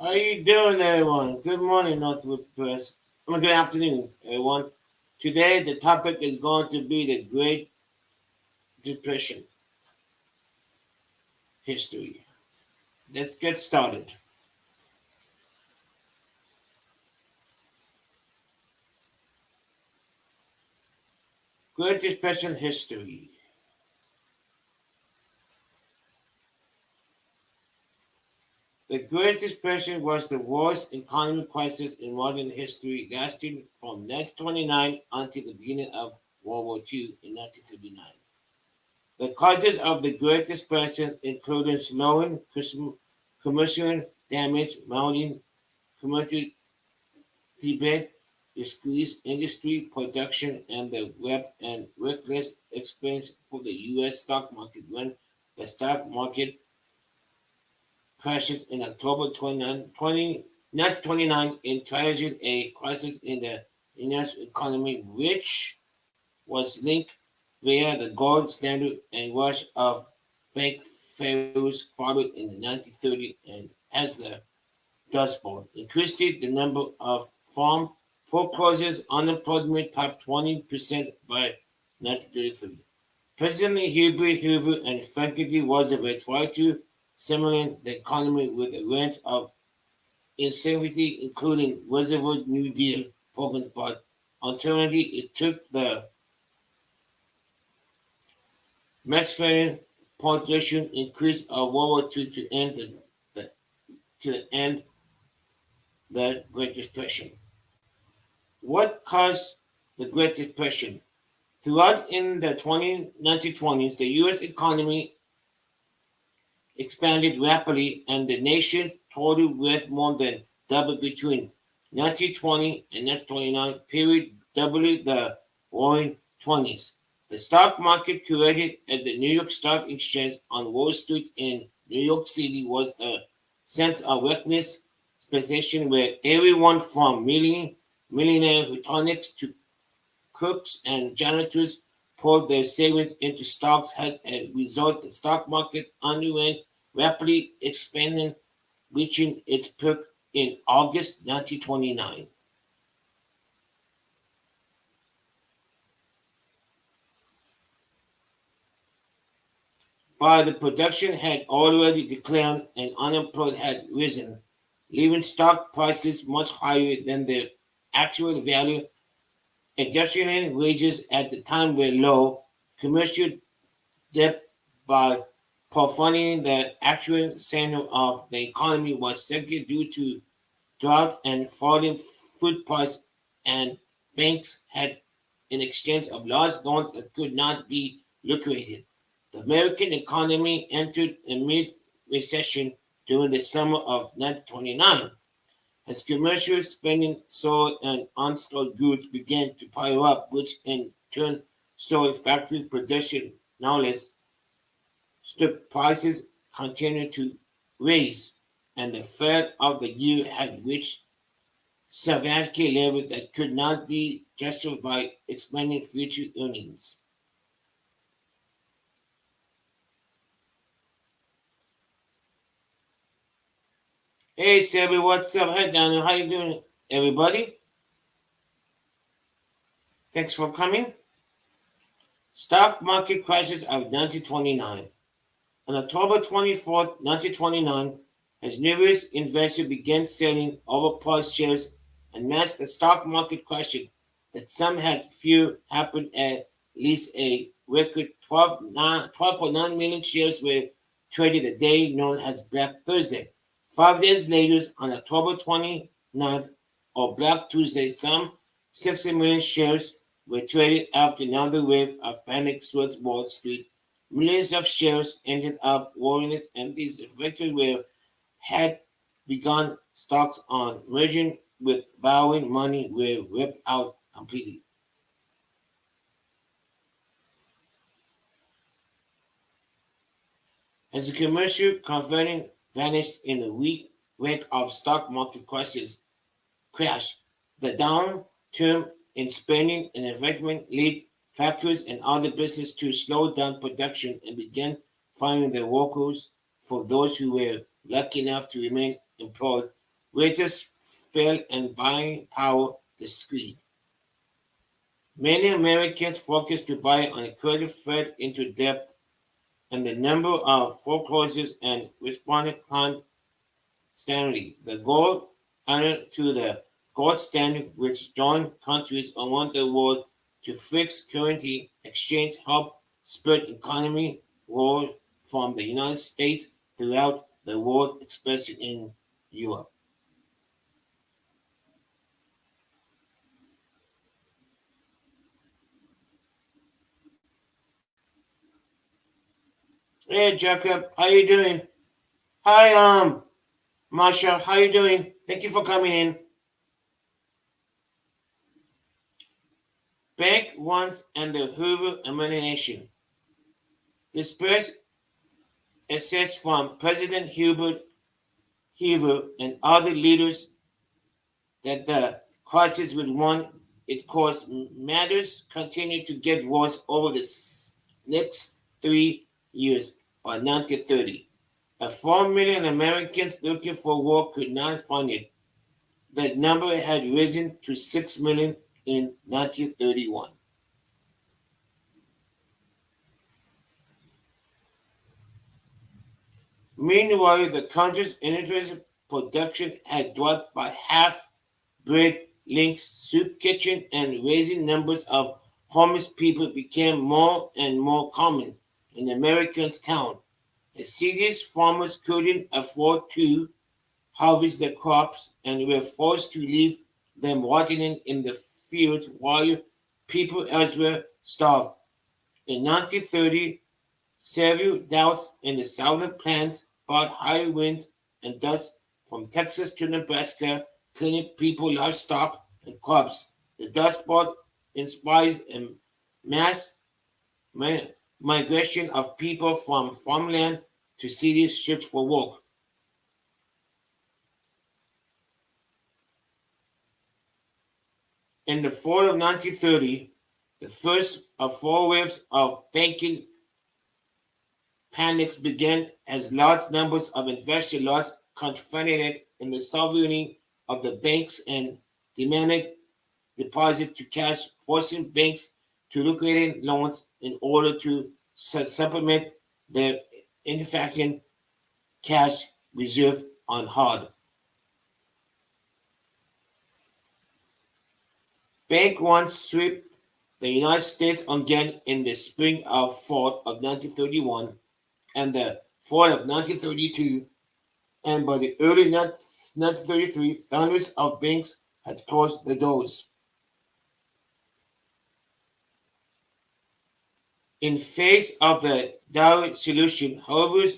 How you doing, everyone? Good morning, Northwood Press. Good afternoon, everyone. Today, the topic is going to be the Great Depression history. Let's get started. Great Depression history. The Great Depression was the worst economic crisis in modern history, lasting from 1929 until the beginning of World War II in 1939. The causes of the Great Depression included slowing commercial damage, mounting commercial debate, decreased industry production, and the web and reckless expense for the U.S. stock market when the stock market crashes in October 1929 and triggers a crisis in the international economy, which was linked via the gold standard and rush of bank failures followed in the 1930s and as the Dust Bowl increased the number of farm foreclosures, unemployment topped 20% by 1933. President Herbert Hoover and Franklin D. Roosevelt tried to stimulate the economy with a range of incentives, including Roosevelt New Deal programs, but alternatively, it took the Mexican population increase of World War II the, to end the Great Depression. What caused the Great Depression? Throughout in the 1920s, the U.S. economy expanded rapidly and the nation's total wealth more than doubled between 1920 and 1929 period, doubling the roaring 20s. The stock market created at the New York Stock Exchange on Wall Street in New York City was the sense of weakness position where everyone from millionaire photonics to cooks and janitors poured their savings into stocks. As a result, the stock market underwent rapidly expanding, reaching its peak in August 1929. While the production had already declined and unemployment had risen, leaving stock prices much higher than their actual value. Industrial wages at the time were low. Commercial debt by profiling the actual center of the economy was second due to drought and falling food price, and banks had in exchange of large loans that could not be liquidated. The American economy entered a mid-recession during the summer of 1929 as commercial spending soared and unsold goods began to pile up, which in turn slowed factory production. Nonetheless, strip prices continued to rise, and the Fed of the year had reached savage levels that could not be justified by expanding future earnings. Hey, Selby, what's up? Hey, Daniel, how you doing, everybody? Thanks for coming. Stock market crashes of 1929. On October 24th, 1929, as numerous investors began selling overpriced shares and mass the stock market crashed that some had feared happened at least a record 12.9 million shares were traded a day known as Black Thursday. 5 days later, on October 29th, or Black Tuesday, some 60 million shares were traded after another wave of panic swept Wall Street. Millions of shares ended up warranted, and these effectively were had begun stocks on merging with borrowing money were ripped out completely. As the commercial converting vanished in the wake of stock market crash, the downturn in spending and investment led factories and other businesses to slow down production and begin firing their workers for those who were lucky enough to remain employed. wages fell and buying power decreased. Many Americans focused to buy on credit fell into debt, and the number of foreclosures and responded climbed steadily. The gold added to the gold standard, which joined countries around the world to fix currency exchange, helped spread economy growth from the United States throughout the world, especially in Europe. Hey Jacob, how you doing? Hi Marsha, how you doing? Thank you for coming in. Bank once and the Hoover administration. Dispersed assets from President Hubert Hoover and other leaders that the crisis would run its course. Matters continue to get worse over the next 3 years by 1930. 4 million Americans looking for work could not find it. That number had risen to 6 million in 1931. Meanwhile, the country's energy production had dropped by half. Bread links, soup kitchen, and raising numbers of homeless people became more and more common in American towns. As cities, farmers couldn't afford to harvest their crops and were forced to leave them rotting in the fields while people elsewhere starved. In 1930, several droughts in the southern plains brought high winds and dust from Texas to Nebraska, killing people, livestock, and crops. The dust bowl inspires a mass migration of people from farmland to cities search for work. In the fall of 1930, the first of four waves of banking panics began as large numbers of investors lost confidence in the sovereignty of the banks and demanded deposit to cash, forcing banks to liquidate loans in order to supplement their inefficient cash reserve on hard. Bank one swept the United States again in the spring of fall of 1931 and the fall of 1932, and by the early 1933, hundreds of banks had closed the doors. In face of the dire solution, however,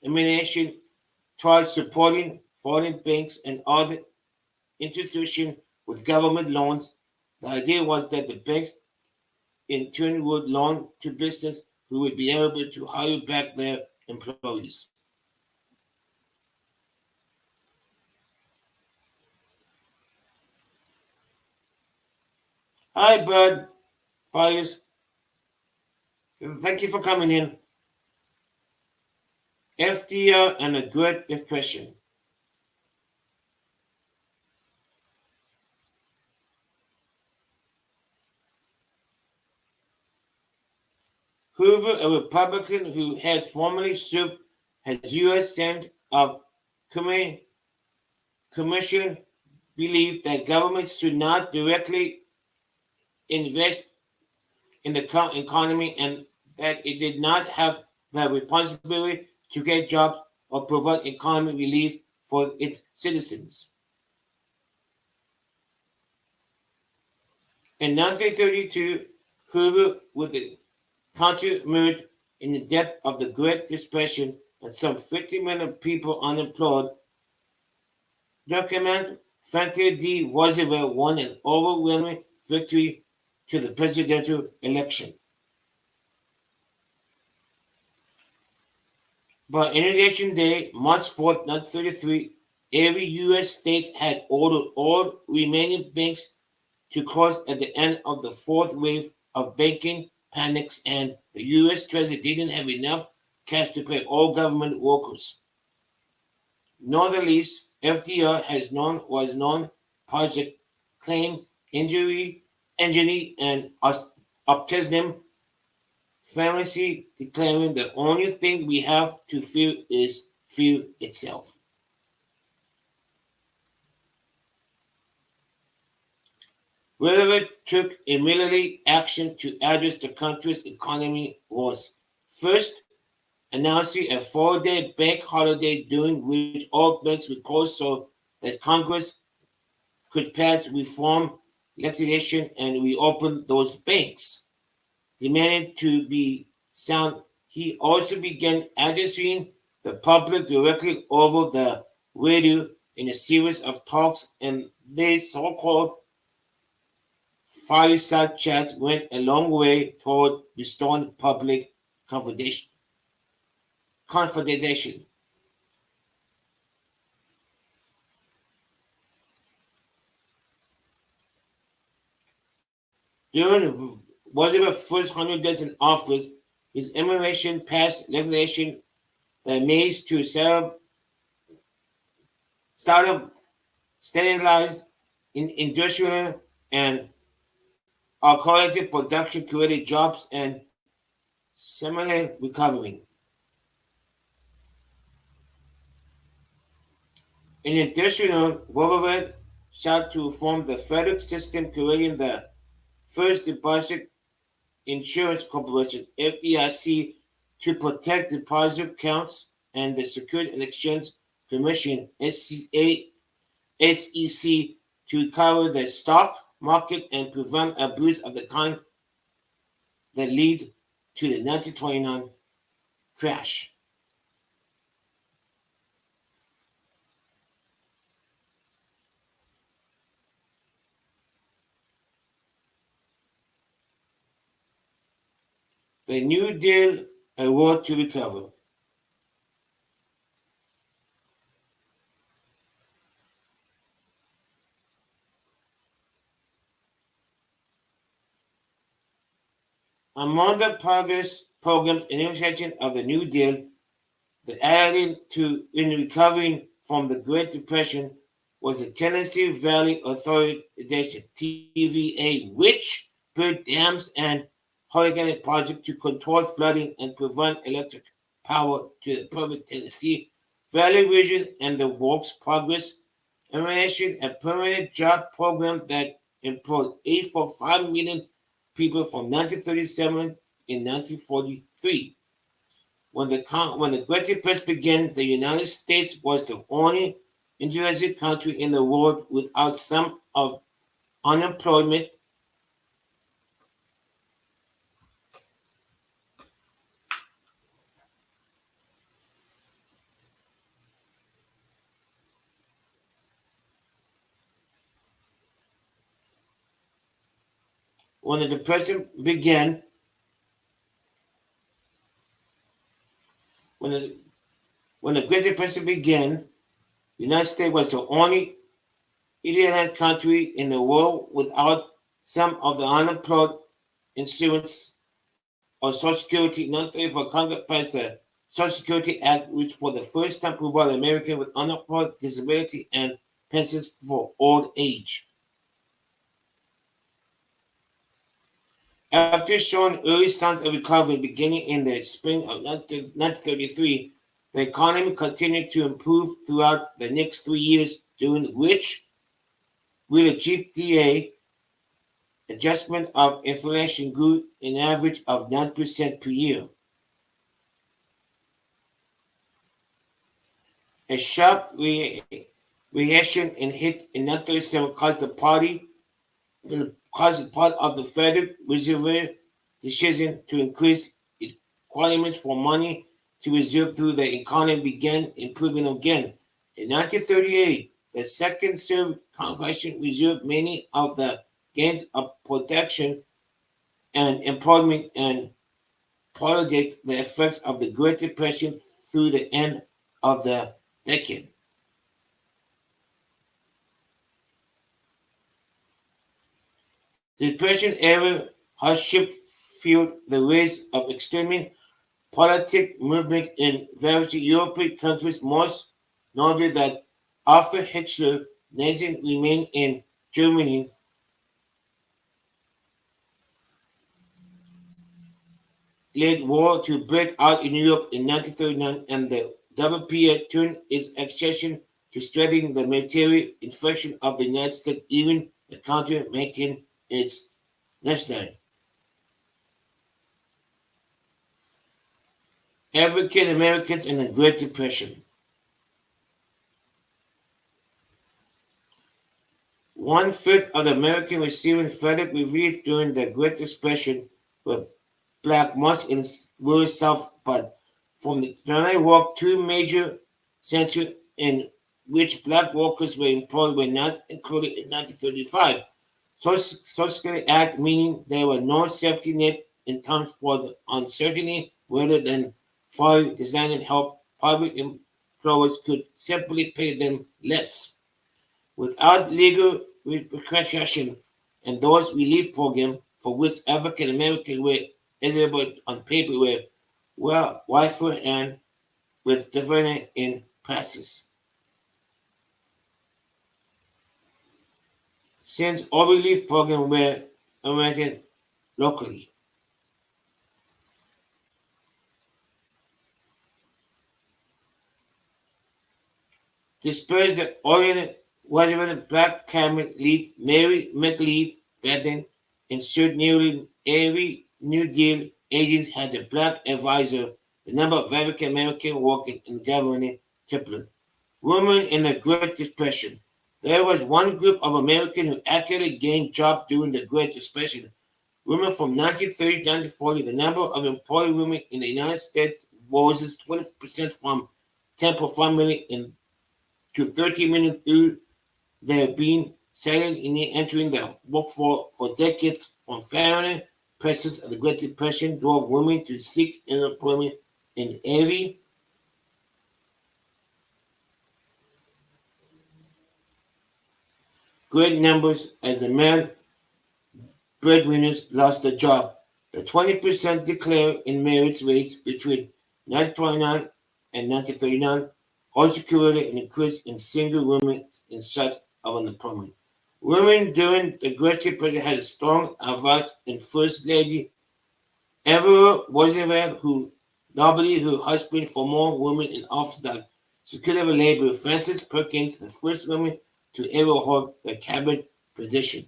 administration tried supporting foreign banks and other institutions with government loans. The idea was that the banks in turn would loan to business who would be able to hire back their employees. Hi, Bud Fires. Thank you for coming in. FDR and the Great Depression. Hoover, a Republican who had formerly served as U.S. Senate of Commission, believed that government should not directly invest in the economy and that it did not have the responsibility to get jobs or provide economic relief for its citizens. In 1932, Hoover, with the country emerged in the depth of the Great Depression and some 50 million people unemployed, document Franklin D. Roosevelt won an overwhelming victory to the presidential election. By Inauguration Day, March 4th, 1933, every U.S. state had ordered all remaining banks to close at the end of the fourth wave of banking panics, and the U.S. Treasury didn't have enough cash to pay all government workers. Nonetheless, FDR was known project claim injury and optimism famously declaring the only thing we have to fear is fear itself. Roosevelt took immediately action to address the country's economy was first announcing a 4-day bank holiday during which all banks would close so that Congress could pass reform legislation and reopen those banks. Demanding to be sound, he also began addressing the public directly over the radio in a series of talks, and these so-called fireside chats went a long way toward restoring public confidence. Confidentiation. During Roosevelt's first 100 days in office, his administration passed legislation that made to start up standardized in industrial and alcoholic production created jobs and similar recovering. In addition, Roosevelt sought to reform the federal system, creating the first deposit insurance corporation (FDIC) to protect deposit accounts, and the Securities and Exchange Commission (SEC) to recover the stock market and prevent abuse of the kind that led to the 1929 crash. The New Deal, a road to recover. Among the progress programs and implementation of the New Deal, the adding to in recovering from the Great Depression was the Tennessee Valley Authority TVA, which built dams and hurricane projects to control flooding and prevent electric power to the public Tennessee Valley region, and the Works Progress Administration, a permanent job program that employed 8.5 million people from 1937 in 1943. When the Great Depression began, the United States was the only industrial country in the world without some of unemployment. When the Depression began, when the when the Great Depression began, the United States was the only industrial country in the world without some of the unemployment insurance or Social Security. Not for Congress passed the Social Security Act, which for the first time provided Americans with unemployment, disability, and pensions for old age. After showing early signs of recovery beginning in the spring of 1933, the economy continued to improve throughout the next 3 years, during which, with a GPA adjustment of inflation grew an average of 9% per year. A sharp reaction and hit in 1937 caused part of the Federal Reserve decision to increase its requirements for money to reserve through the economy began improving again. In 1938, the Second Service Corporation reserved many of the gains of protection and employment and prolonged the effects of the Great Depression through the end of the decade. The Depression era hardship fueled the rise of extreme politic movement in various European countries, most notably the After Hitler, Nazi remained in Germany, led war to break out in Europe in 1939, and the WPA turned its accession to strengthen the military infrastructure of the United States, even the country maintained its nationality. African Americans in the Great Depression. One-fifth of the Americans receiving federal relief during the Great Depression were black, much in the rural South, but from the Atlantic Walk, two major centers in which black workers were employed were not included in 1935. Social Security Act, meaning there were no safety net in terms for the uncertainty rather than for designed help. Public employers could simply pay them less. Without legal repercussion, and those relief programs for which African Americans were eligible on paper were wider and with different in practice. Since all relief programs were implemented locally, dispersed the oriented black cabinet lead Mary McLeod Bethany ensured nearly every New Deal agency had a black advisor. The number of African Americans working in government tripled. Women in the Great Depression. There was one group of Americans who actually gained jobs during the Great Depression. Women from 1930 to 1940, the number of employed women in the United States rose 20% from 10.5 million to 30 million through their being silent in entering the workforce for decades. From famine pressures of the Great Depression drove women to seek employment in every great numbers as the male breadwinners lost their job. The 20% decline in marriage rates between 1929 and 1939 also created an increase in single women in search of unemployment. Women during the Great Depression had a strong advantage in First Lady Eleanor Roosevelt, who nominated her husband for more women in office than Secretary of Labor Frances Perkins, the first woman to ever hold the cabinet position.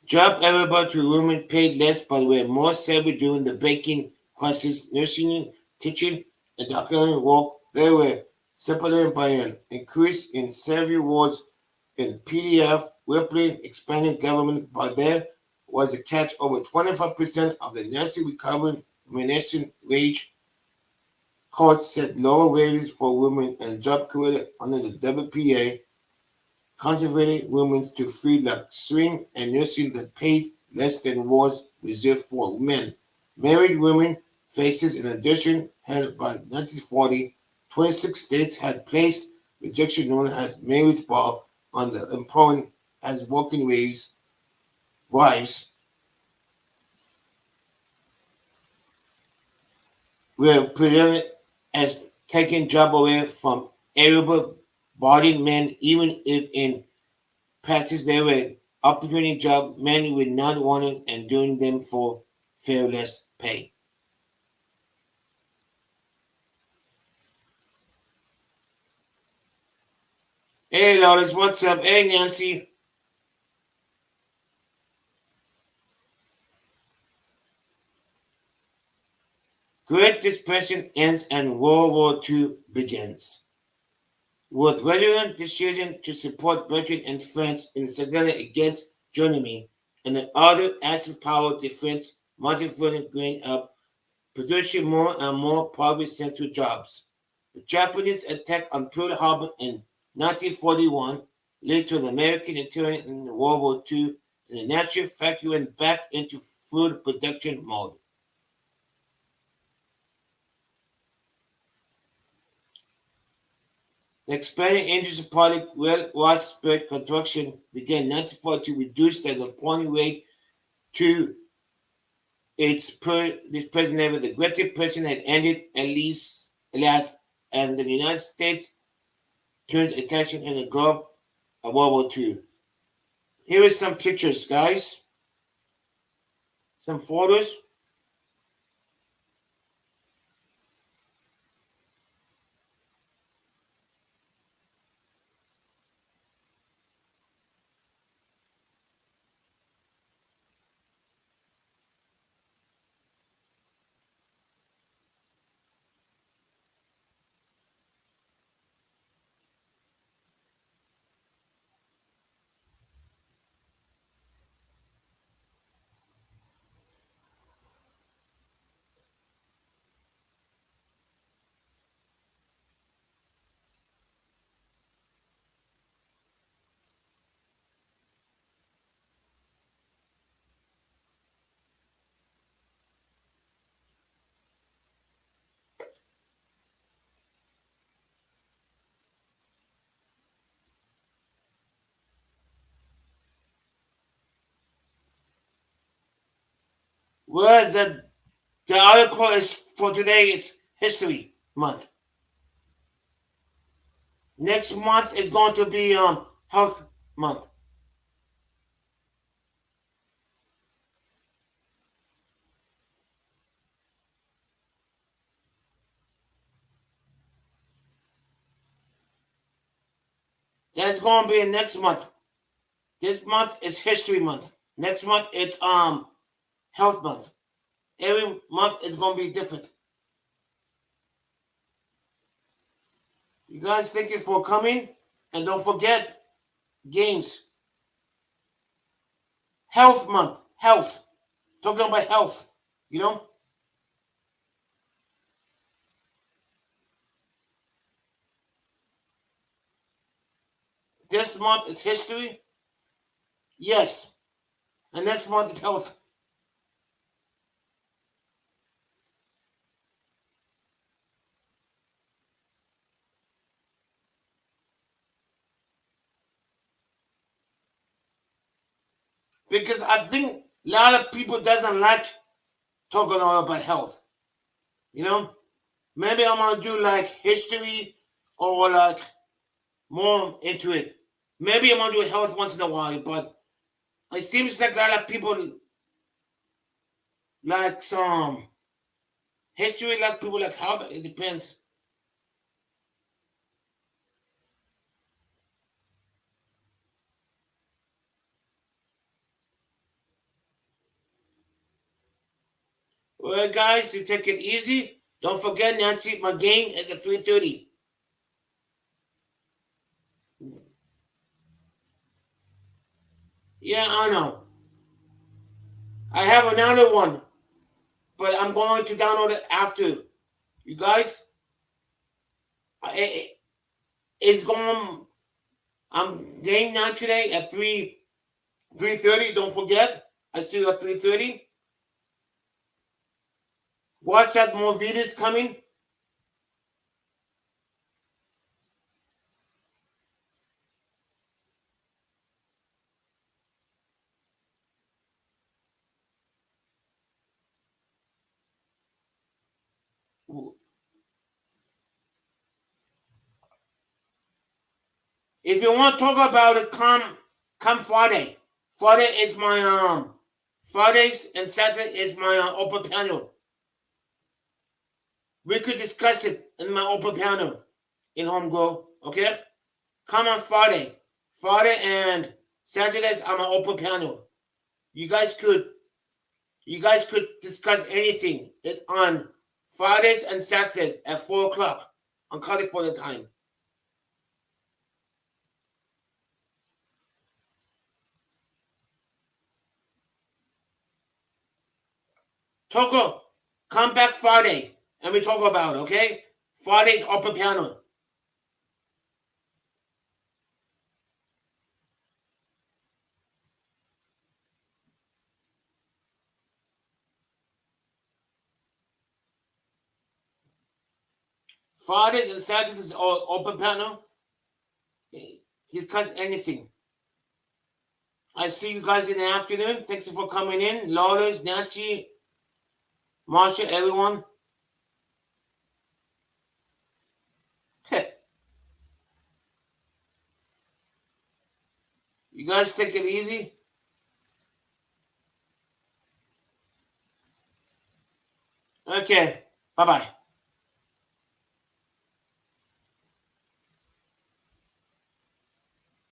Jobs available to women paid less but were more savvy during the banking crisis, nursing, teaching, and documentary work. They were supplemented by an increase in salary awards in PDF, rippling expanding government, but there was a catch. Over 25% of the national recovery remuneration wage courts set lower wages for women and job created under the WPA cultivated women to free like swing and nursing that paid less than was reserved for men. Married women faces in addition had by 1940, 26 states had placed rejection known as marriage bar on the employment as working wives were presented as taking job away from able-bodied men, even if in practice they were opportunity job men were not wanting and doing them for far less pay. Hey Lotus, what's up? Hey Nancy. Great Depression ends and World War II begins. With Reagan's decision to support Britain and France in the against Germany and the other Axis power defense motivated growing up, producing more and more poverty-central jobs. The Japanese attack on Pearl Harbor in 1941 led to the American intervention in World War II, and the natural factory went back into food production mode. The expanding industry product widespread construction began in 1940 to reduce the unemployment rate to its present level. The Great Depression had ended at last and the United States turns attention in the Gulf of World War II. Here is some pictures, guys. Some photos. Where the article is for today, it's History Month. Next month is going to be Health Month. That's going to be next month. This month is History Month. Next month it's Health Month. Every month is going to be different. You guys, thank you for coming, and don't forget games. Health Month. Health. Talking about health. You know? This month is history. Yes. And next month is health. Because I think a lot of people doesn't like talking all about health. You know? Maybe I'm gonna do like history or like more into it. Maybe I'm gonna do health once in a while, but it seems like a lot of people like some history, like people like health. It depends. Well, guys, you take it easy. Don't forget, Nancy, my game is at 3:30. Yeah, I know. I have another one, but I'm going to download it after. You guys, it's going. I'm game night today at 3:30. Don't forget. I see you at 3:30. Watch out, more videos coming. If you want to talk about it, come Friday. Friday is my Fridays and Saturday is my open panel. We could discuss it in my open panel in Home Grow. Okay, come on Friday. Friday and Saturdays I'm an open panel. You guys could discuss anything. It's on Fridays and Saturdays at 4 o'clock on California time. Togo, come back Friday and we talk about it, okay? Friday's open panel. Fridays and Saturdays are open panel. Discuss anything. I see you guys in the afternoon. Thanks for coming in. Lawless, Nancy, Marsha, everyone. You guys take it easy. Okay. Bye bye.